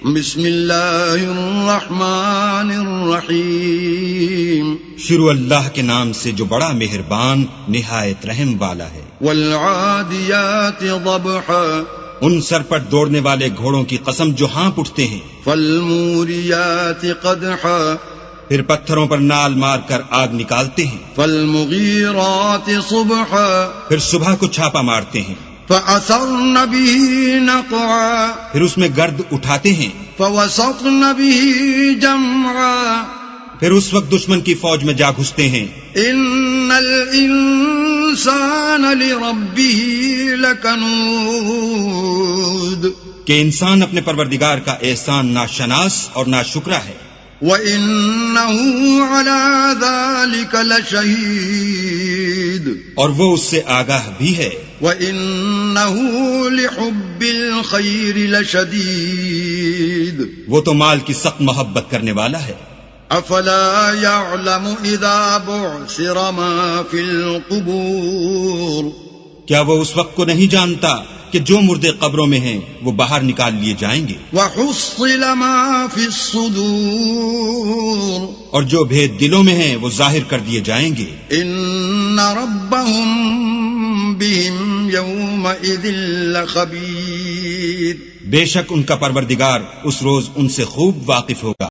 بسم اللہ الرحمن الرحیم شروع اللہ کے نام سے جو بڑا مہربان نہایت رحم والا ہے۔ والعادیات ضبحا ان سر پر دوڑنے والے گھوڑوں کی قسم جو ہانپ اٹھتے ہیں۔ فالموریات قدحا پھر پتھروں پر نال مار کر آگ نکالتے ہیں۔ فالمغیرات صبحا پھر صبح کو چھاپا مارتے ہیں۔ فأثرن به نقعا پھر اس میں گرد اٹھاتے ہیں۔ فوسطن به جمعا پھر اس وقت دشمن کی فوج میں جا گھستے ہیں۔ ان الانسان لربه لکنود کہ انسان اپنے پروردگار کا احسان ناشناس اور ناشکرا ہے۔ وَإِنَّهُ عَلَى ذَلِكَ لَشَهِيدٌ اور وہ اس سے آگاہ بھی ہے۔ وَإِنَّهُ لِحُبِّ الْخَيْرِ لَشَدِيدٌ وہ تو مال کی سخت محبت کرنے والا ہے۔ أَفَلَا يَعْلَمُ إِذَا بُعْثِرَ مَا فِي الْقُبُورِ کیا وہ اس وقت کو نہیں جانتا کہ جو مردے قبروں میں ہیں وہ باہر نکال لیے جائیں گے، وَحُصِّلَ مَا فِي الصُّدُورِ اور جو بھید دلوں میں ہیں وہ ظاہر کر دیے جائیں گے۔ إِنَّ رَبَّهُم بِهِمْ يَوْمَئِذٍ لَخَبِيرٌ بے شک ان کا پروردگار اس روز ان سے خوب واقف ہوگا۔